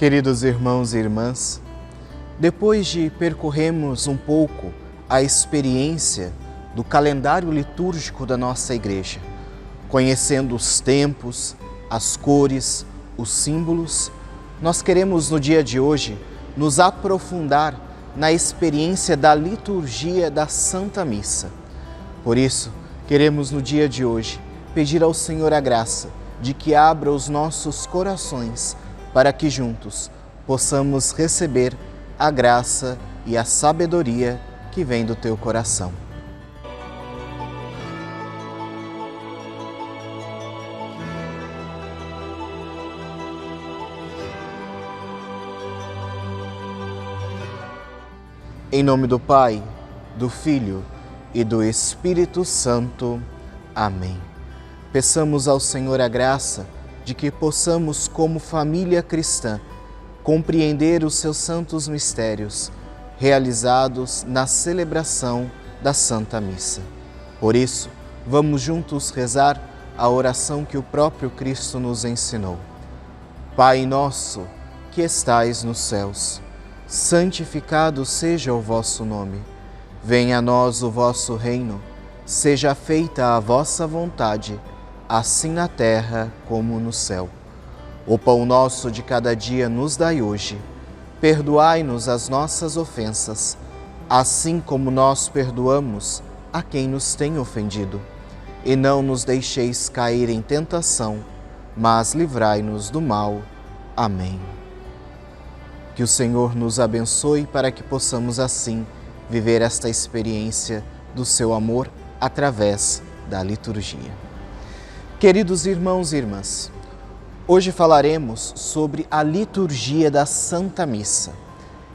Queridos irmãos e irmãs, depois de percorrermos um pouco a experiência do calendário litúrgico da nossa Igreja, conhecendo os tempos, as cores, os símbolos, nós queremos no dia de hoje nos aprofundar na experiência da liturgia da Santa Missa. Por isso, queremos no dia de hoje pedir ao Senhor a graça de que abra os nossos corações para que juntos possamos receber a graça e a sabedoria que vem do teu coração. Em nome do Pai, do Filho e do Espírito Santo. Amém. Peçamos ao Senhor a graça de que possamos, como família cristã, compreender os seus santos mistérios, realizados na celebração da Santa Missa. Por isso, vamos juntos rezar a oração que o próprio Cristo nos ensinou. Pai nosso, que estais nos céus, santificado seja o vosso nome. Venha a nós o vosso reino, seja feita a vossa vontade, assim na terra como no céu. O pão nosso de cada dia nos dai hoje. Perdoai-nos as nossas ofensas, assim como nós perdoamos a quem nos tem ofendido. E não nos deixeis cair em tentação, mas livrai-nos do mal. Amém. Que o Senhor nos abençoe para que possamos assim viver esta experiência do seu amor através da liturgia. Queridos irmãos e irmãs, hoje falaremos sobre a liturgia da Santa Missa.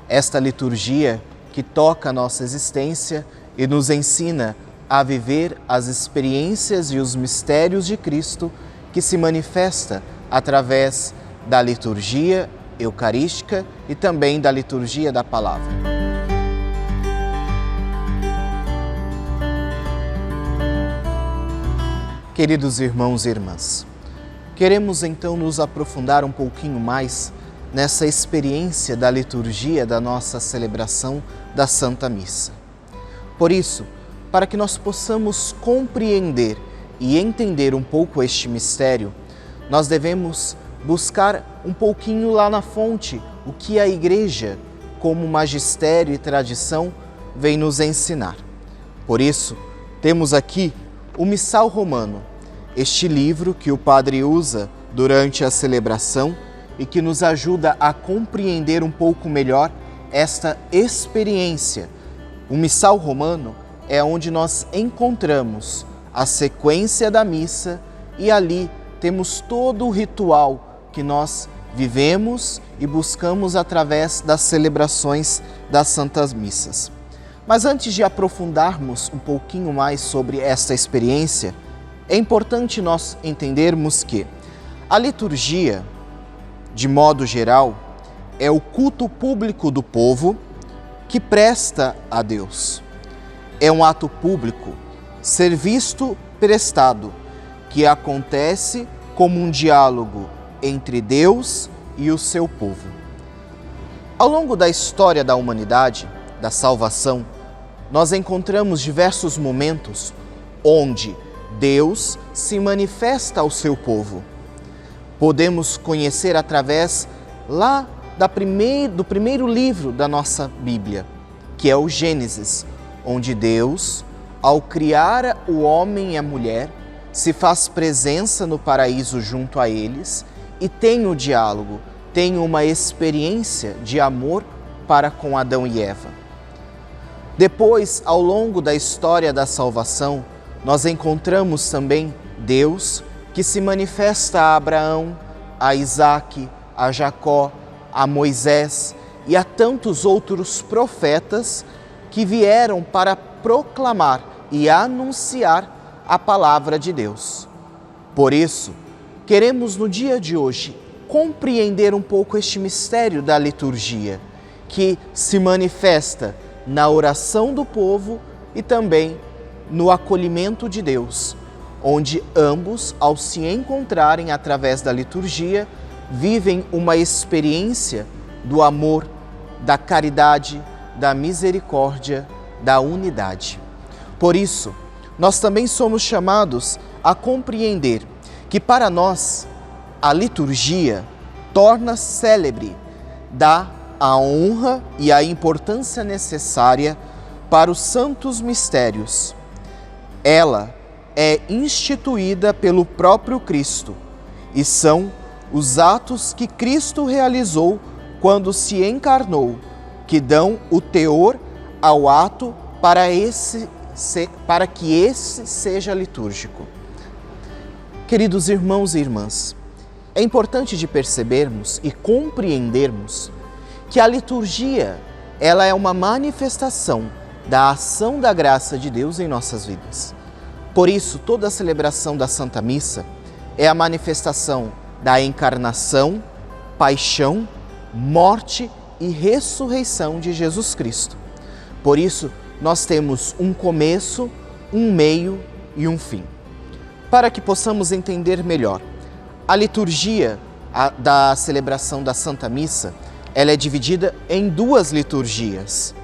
Esta liturgia que toca a nossa existência e nos ensina a viver as experiências e os mistérios de Cristo que se manifesta através da liturgia eucarística e também da liturgia da palavra. Queridos irmãos e irmãs, queremos então nos aprofundar um pouquinho mais nessa experiência da liturgia da nossa celebração da Santa Missa. Por isso, para que nós possamos compreender e entender um pouco este mistério, nós devemos buscar um pouquinho lá na fonte o que a Igreja, como magistério e tradição, vem nos ensinar. Por isso, temos aqui o Missal Romano, este livro que o padre usa durante a celebração e que nos ajuda a compreender um pouco melhor esta experiência. O Missal Romano é onde nós encontramos a sequência da missa e ali temos todo o ritual que nós vivemos e buscamos através das celebrações das Santas Missas. Mas antes de aprofundarmos um pouquinho mais sobre esta experiência, é importante nós entendermos que a liturgia, de modo geral, é o culto público do povo que presta a Deus. É um ato público, serviço prestado, que acontece como um diálogo entre Deus e o seu povo. Ao longo da história da humanidade, da salvação, nós encontramos diversos momentos onde Deus se manifesta ao seu povo. Podemos conhecer através lá do primeiro livro da nossa Bíblia, que é o Gênesis, onde Deus, ao criar o homem e a mulher, se faz presença no paraíso junto a eles e tem o diálogo, tem uma experiência de amor para com Adão e Eva. Depois, ao longo da história da salvação, nós encontramos também Deus que se manifesta a Abraão, a Isaque, a Jacó, a Moisés e a tantos outros profetas que vieram para proclamar e anunciar a palavra de Deus. Por isso, queremos no dia de hoje compreender um pouco este mistério da liturgia, que se manifesta na oração do povo e também no acolhimento de Deus, onde ambos, ao se encontrarem através da liturgia, vivem uma experiência do amor, da caridade, da misericórdia, da unidade. Por isso, nós também somos chamados a compreender que para nós a liturgia torna célebre, dá a honra e a importância necessária para os santos mistérios. Ela é instituída pelo próprio Cristo e são os atos que Cristo realizou quando se encarnou, que dão o teor ao ato para que esse seja litúrgico. Queridos irmãos e irmãs, é importante de percebermos e compreendermos que a liturgia, ela é uma manifestação da ação da graça de Deus em nossas vidas. Por isso, toda a celebração da Santa Missa é a manifestação da encarnação, paixão, morte e ressurreição de Jesus Cristo. Por isso, nós temos um começo, um meio e um fim. Para que possamos entender melhor, a liturgia da celebração da Santa Missa, ela é dividida em duas liturgias: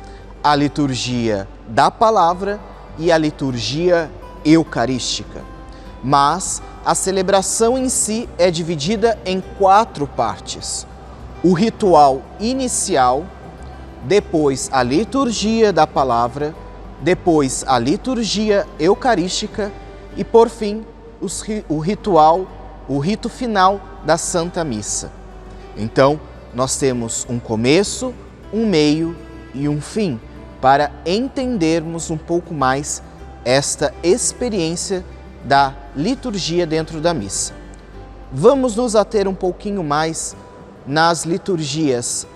a liturgia da palavra e a liturgia eucarística. Mas a celebração em si é dividida em 4 partes: o ritual inicial, depois a liturgia da palavra, depois a liturgia eucarística e, por fim, o rito final da Santa Missa. Então, nós temos um começo, um meio e um fim, para entendermos um pouco mais esta experiência da liturgia dentro da missa. Vamos nos ater um pouquinho mais nas liturgias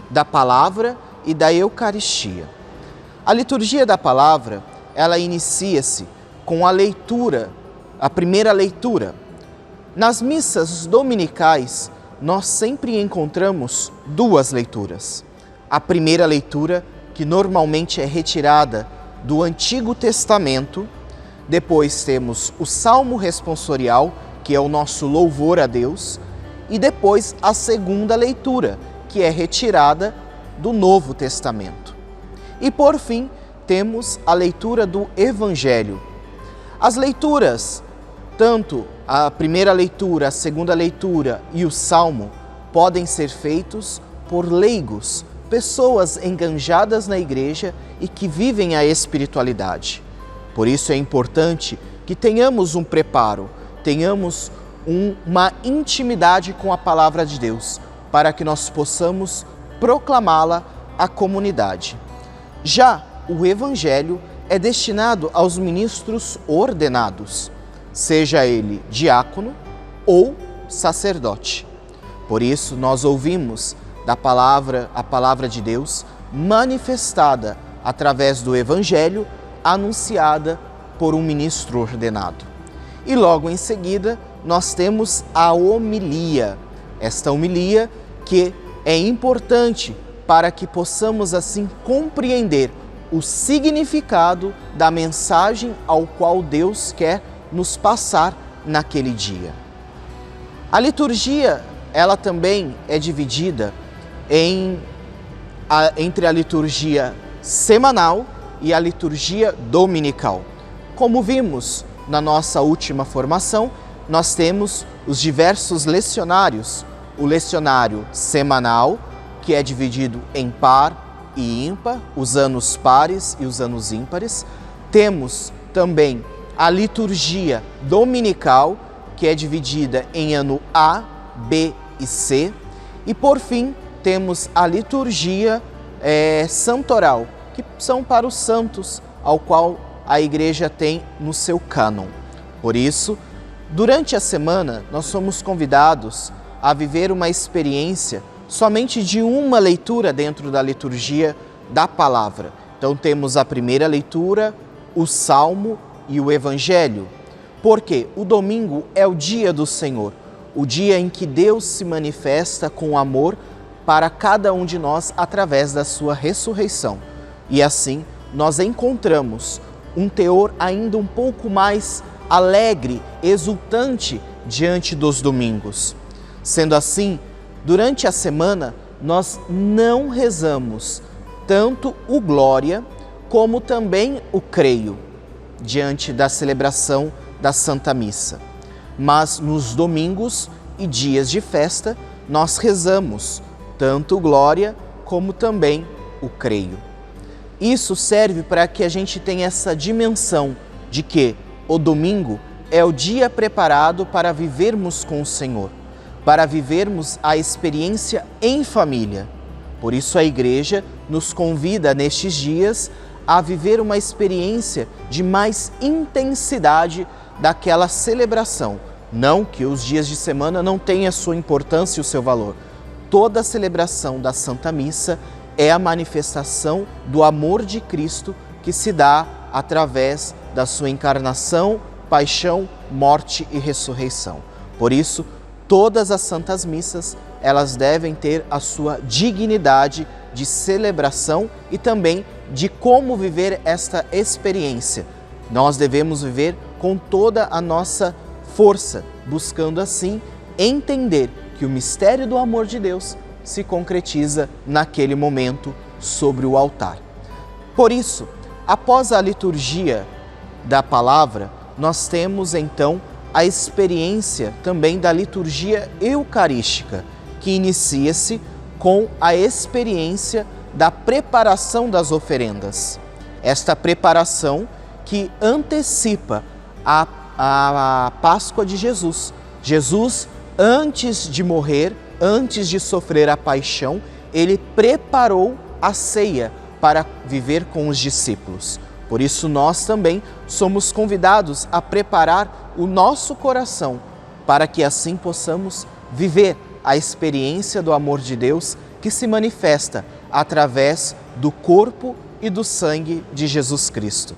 da palavra e da Eucaristia. A liturgia da palavra, ela inicia-se com a leitura, a primeira leitura. Nas missas dominicais, nós sempre encontramos 2 leituras. A primeira leitura, que normalmente é retirada do Antigo Testamento. Depois temos o Salmo responsorial, que é o nosso louvor a Deus. E depois a segunda leitura, que é retirada do Novo Testamento. E por fim, temos a leitura do Evangelho. As leituras, tanto a primeira leitura, a segunda leitura e o Salmo, podem ser feitos por leigos, pessoas enganjadas na igreja e que vivem a espiritualidade. Por isso é importante que tenhamos um preparo, tenhamos uma intimidade com a palavra de Deus, para que nós possamos proclamá-la à comunidade. Já o Evangelho é destinado aos ministros ordenados, seja ele diácono ou sacerdote. Por isso nós ouvimos a palavra de Deus manifestada através do Evangelho, anunciada por um ministro ordenado. E logo em seguida nós temos a homilia. Esta homilia que é importante para que possamos assim compreender o significado da mensagem ao qual Deus quer nos passar naquele dia. A liturgia, ela também é dividida entre a liturgia semanal e a liturgia dominical. Como vimos na nossa última formação, nós temos os diversos lecionários. O lecionário semanal, que é dividido em par e ímpar, os anos pares e os anos ímpares. Temos também a liturgia dominical, que é dividida em ano A, B e C. E por fim, temos a liturgia santoral, que são para os santos, ao qual a igreja tem no seu cânon. Por isso, durante a semana, nós somos convidados a viver uma experiência somente de uma leitura dentro da liturgia da palavra. Então temos a primeira leitura, o Salmo e o Evangelho. Porque o domingo é o dia do Senhor, o dia em que Deus se manifesta com amor para cada um de nós através da sua ressurreição. E assim nós encontramos um teor ainda um pouco mais alegre, exultante diante dos domingos. Sendo assim, durante a semana, nós não rezamos tanto o Glória como também o Creio, diante da celebração da Santa Missa. Mas nos domingos e dias de festa, nós rezamos tanto o Glória como também o Creio. Isso serve para que a gente tenha essa dimensão de que o domingo é o dia preparado para vivermos com o Senhor, para vivermos a experiência em família. Por isso a Igreja nos convida nestes dias a viver uma experiência de mais intensidade daquela celebração. Não que os dias de semana não tenham a sua importância e o seu valor. Toda a celebração da Santa Missa é a manifestação do amor de Cristo que se dá através da sua encarnação, paixão, morte e ressurreição. Por isso, todas as Santas Missas, elas devem ter a sua dignidade de celebração e também de como viver esta experiência. Nós devemos viver com toda a nossa força, buscando assim entender que o mistério do amor de Deus se concretiza naquele momento sobre o altar. Por isso, após a liturgia da palavra, nós temos então a experiência também da liturgia eucarística, que inicia-se com a experiência da preparação das oferendas. Esta preparação que antecipa a Páscoa de Jesus. Jesus, antes de morrer, antes de sofrer a paixão, ele preparou a ceia para viver com os discípulos. Por isso nós também somos convidados a preparar o nosso coração para que assim possamos viver a experiência do amor de Deus que se manifesta através do corpo e do sangue de Jesus Cristo.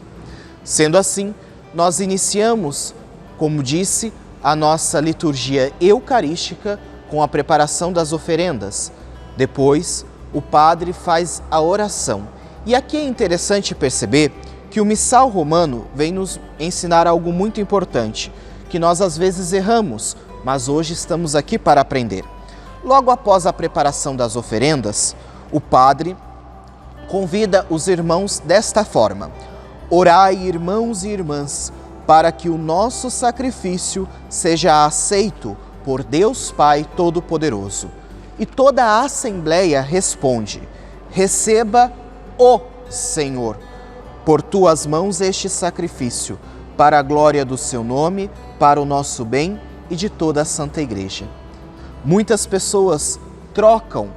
Sendo assim, nós iniciamos, como disse, a nossa liturgia eucarística com a preparação das oferendas. Depois, o padre faz a oração. E aqui é interessante perceber que o missal romano vem nos ensinar algo muito importante, que nós às vezes erramos, mas hoje estamos aqui para aprender. Logo após a preparação das oferendas, o padre convida os irmãos desta forma: orai, irmãos e irmãs, para que o nosso sacrifício seja aceito por Deus Pai Todo-Poderoso. E toda a Assembleia responde: receba, ó Senhor, por tuas mãos este sacrifício, para a glória do seu nome, para o nosso bem e de toda a Santa Igreja. Muitas pessoas trocam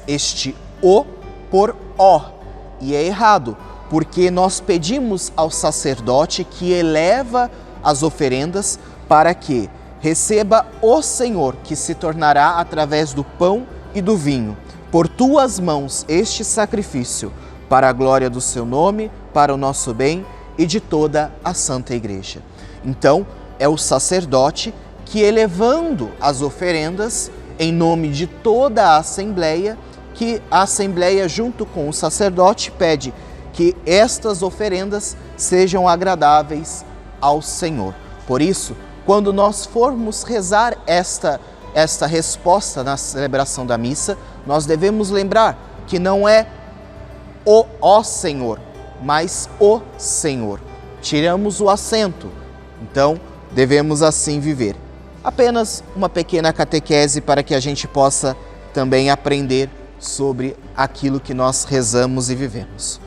este o por ó, e é errado, porque nós pedimos ao sacerdote que eleva as oferendas para que receba o Senhor, que se tornará através do pão e do vinho. Por tuas mãos este sacrifício, para a glória do seu nome, para o nosso bem e de toda a Santa Igreja. Então, é o sacerdote que, elevando as oferendas em nome de toda a Assembleia, que a Assembleia, junto com o sacerdote, pede que estas oferendas sejam agradáveis ao Senhor. Por isso, quando nós formos rezar esta resposta na celebração da missa, nós devemos lembrar que não é o ó Senhor, mas o Senhor. Tiramos o acento, então devemos assim viver. Apenas uma pequena catequese para que a gente possa também aprender sobre aquilo que nós rezamos e vivemos.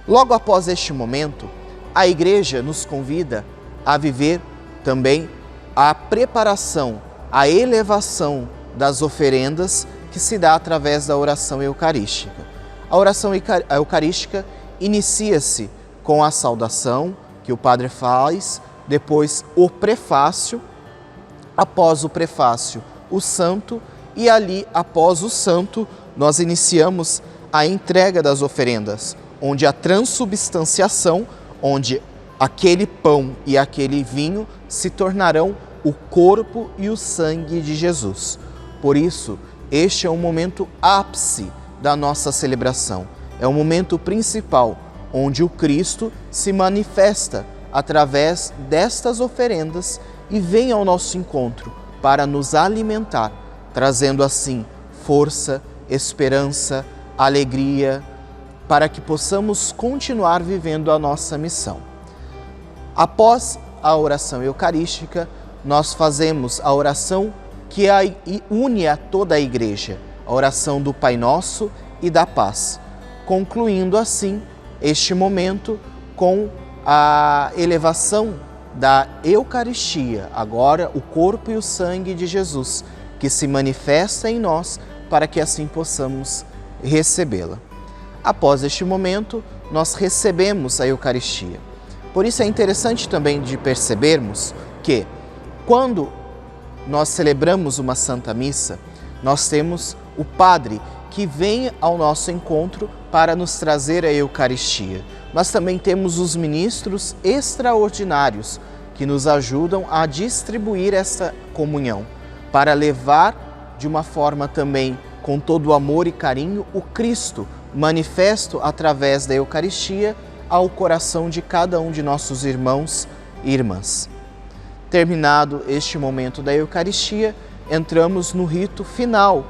Logo após este momento, a Igreja nos convida a viver também a preparação, a elevação das oferendas que se dá através da oração eucarística. A oração eucarística inicia-se com a saudação que o padre faz, depois o prefácio, após o prefácio o santo e ali, após o santo, nós iniciamos a entrega das oferendas, onde a transubstanciação, onde aquele pão e aquele vinho se tornarão o corpo e o sangue de Jesus. Por isso, este é o momento ápice da nossa celebração. É o momento principal, onde o Cristo se manifesta através destas oferendas e vem ao nosso encontro para nos alimentar trazendo assim força, esperança, alegria, para que possamos continuar vivendo a nossa missão. Após a oração eucarística, nós fazemos a oração que une a toda a Igreja, a oração do Pai Nosso e da Paz, concluindo assim este momento com a elevação da Eucaristia, agora o corpo e o sangue de Jesus, que se manifesta em nós para que assim possamos recebê-la. Após este momento, nós recebemos a Eucaristia. Por isso é interessante também de percebermos que, quando nós celebramos uma Santa Missa, nós temos o Padre que vem ao nosso encontro para nos trazer a Eucaristia. Nós também temos os ministros extraordinários que nos ajudam a distribuir essa comunhão, para levar de uma forma também com todo o amor e carinho o Cristo manifesto através da Eucaristia ao coração de cada um de nossos irmãos e irmãs. Terminado este momento da Eucaristia, entramos no rito final,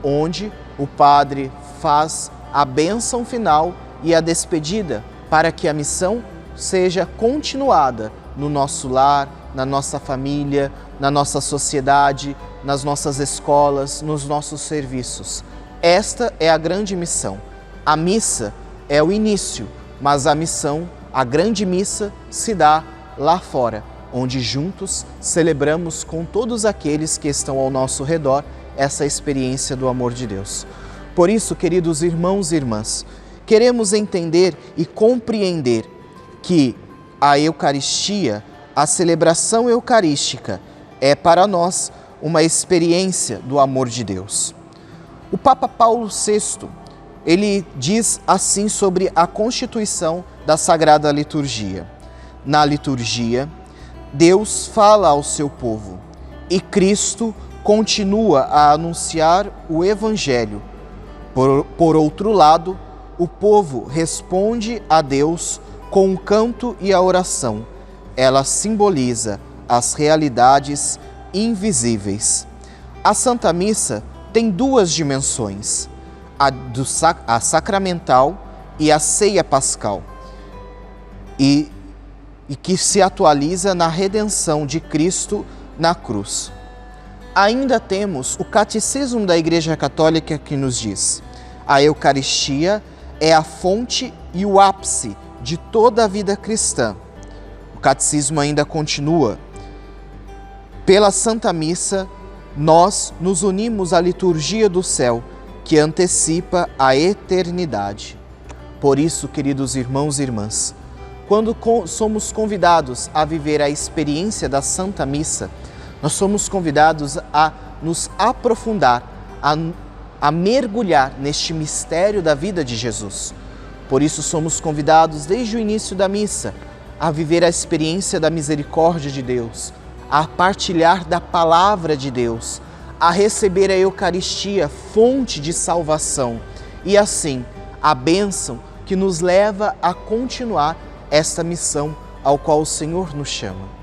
onde o Padre faz a bênção final e a despedida para que a missão seja continuada no nosso lar, na nossa família, na nossa sociedade, nas nossas escolas, nos nossos serviços. Esta é a grande missão. A missa é o início, mas a missão, a grande missa, se dá lá fora, onde juntos celebramos com todos aqueles que estão ao nosso redor essa experiência do amor de Deus. Por isso, queridos irmãos e irmãs, queremos entender e compreender que a Eucaristia, a celebração eucarística, é para nós uma experiência do amor de Deus. O Papa Paulo VI, ele diz assim sobre a constituição da Sagrada Liturgia. Na liturgia, Deus fala ao seu povo e Cristo continua a anunciar o Evangelho. Por outro lado, o povo responde a Deus com o canto e a oração. Ela simboliza as realidades invisíveis. A Santa Missa tem duas dimensões, a sacramental e a ceia pascal, e que se atualiza na redenção de Cristo na cruz. Ainda temos o Catecismo da Igreja Católica que nos diz: a Eucaristia é a fonte e o ápice de toda a vida cristã. O Catecismo ainda continua: pela Santa Missa, nós nos unimos à liturgia do céu, que antecipa a eternidade. Por isso, queridos irmãos e irmãs, quando somos convidados a viver a experiência da Santa Missa, nós somos convidados a nos aprofundar, a mergulhar neste mistério da vida de Jesus. Por isso somos convidados desde o início da missa a viver a experiência da misericórdia de Deus, a partilhar da palavra de Deus, a receber a Eucaristia, fonte de salvação, e assim a bênção que nos leva a continuar esta missão ao qual o Senhor nos chama.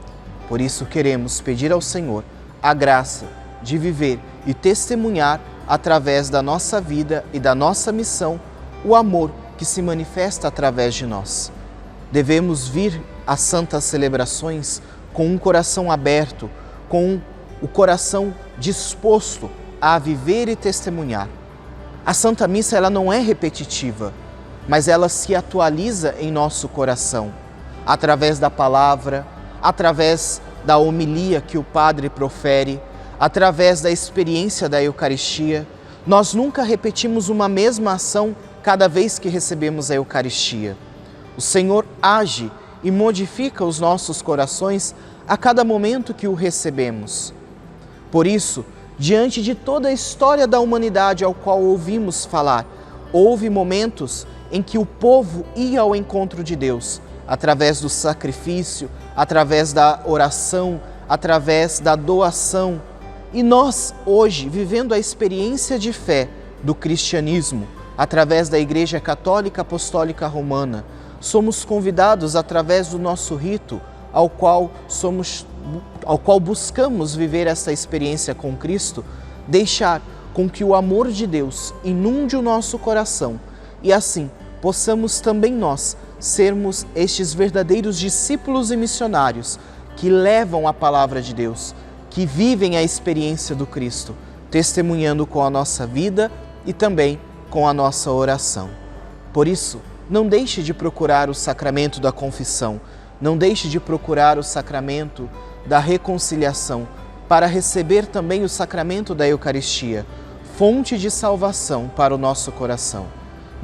Por isso queremos pedir ao Senhor a graça de viver e testemunhar através da nossa vida e da nossa missão o amor que se manifesta através de nós. Devemos vir às santas celebrações com um coração aberto, com o coração disposto a viver e testemunhar. A Santa Missa ela não é repetitiva, mas ela se atualiza em nosso coração, através da palavra, através da homilia que o Padre profere, através da experiência da Eucaristia. Nós nunca repetimos uma mesma ação cada vez que recebemos a Eucaristia. O Senhor age e modifica os nossos corações a cada momento que o recebemos. Por isso, diante de toda a história da humanidade ao qual ouvimos falar, houve momentos em que o povo ia ao encontro de Deus, através do sacrifício, através da oração, através da doação. E nós, hoje, vivendo a experiência de fé do cristianismo, através da Igreja Católica Apostólica Romana, somos convidados, através do nosso rito, ao qual buscamos viver essa experiência com Cristo, deixar com que o amor de Deus inunde o nosso coração e assim possamos também nós sermos estes verdadeiros discípulos e missionários que levam a palavra de Deus, que vivem a experiência do Cristo, testemunhando com a nossa vida e também com a nossa oração. Por isso, não deixe de procurar o sacramento da confissão, não deixe de procurar o sacramento da reconciliação, para receber também o sacramento da Eucaristia, fonte de salvação para o nosso coração.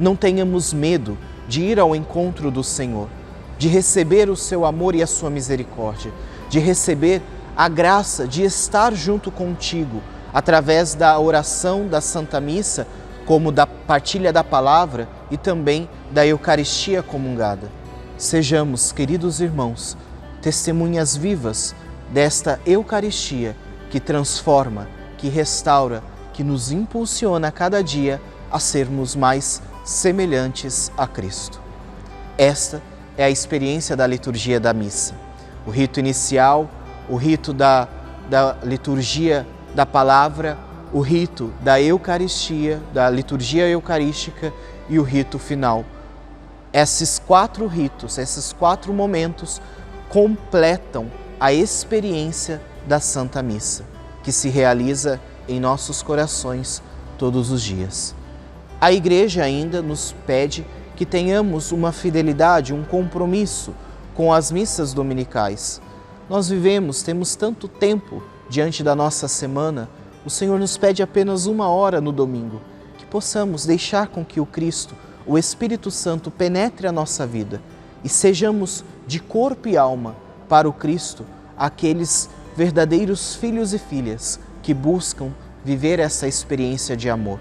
Não tenhamos medo de ir ao encontro do Senhor, de receber o seu amor e a sua misericórdia, de receber a graça de estar junto contigo, através da oração da Santa Missa, como da partilha da palavra e também da Eucaristia comungada. Sejamos, queridos irmãos, testemunhas vivas desta Eucaristia que transforma, que restaura, que nos impulsiona a cada dia a sermos mais semelhantes a Cristo. Esta é a experiência da liturgia da missa. O rito inicial, o rito da liturgia da palavra, o rito da Eucaristia, da liturgia eucarística e o rito final. Esses 4 ritos, esses 4 momentos completam a experiência da Santa Missa, que se realiza em nossos corações todos os dias. A Igreja ainda nos pede que tenhamos uma fidelidade, um compromisso com as missas dominicais. Nós temos tanto tempo diante da nossa semana, o Senhor nos pede apenas 1 hora no domingo, que possamos deixar com que o Cristo, o Espírito Santo, penetre a nossa vida e sejamos de corpo e alma para o Cristo, aqueles verdadeiros filhos e filhas que buscam viver essa experiência de amor.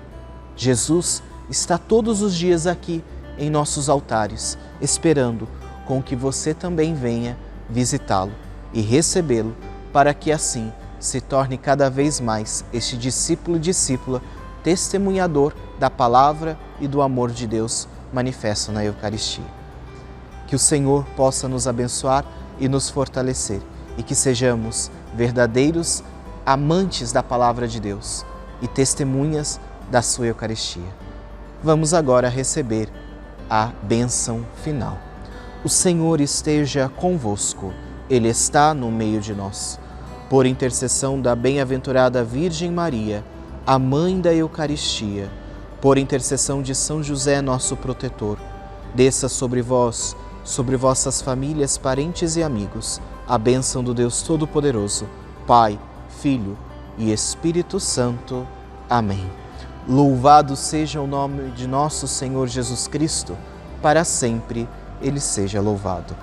Jesus está todos os dias aqui em nossos altares, esperando com que você também venha visitá-lo e recebê-lo, para que assim se torne cada vez mais este discípulo e discípula testemunhador da palavra e do amor de Deus manifesto na Eucaristia. Que o Senhor possa nos abençoar e nos fortalecer e que sejamos verdadeiros amantes da palavra de Deus e testemunhas da sua Eucaristia. Vamos agora receber a bênção final. O Senhor esteja convosco, Ele está no meio de nós. Por intercessão da bem-aventurada Virgem Maria, a Mãe da Eucaristia, por intercessão de São José, nosso protetor, desça sobre vós, sobre vossas famílias, parentes e amigos, a bênção do Deus Todo-Poderoso, Pai, Filho e Espírito Santo. Amém. Louvado seja o nome de nosso Senhor Jesus Cristo, para sempre Ele seja louvado.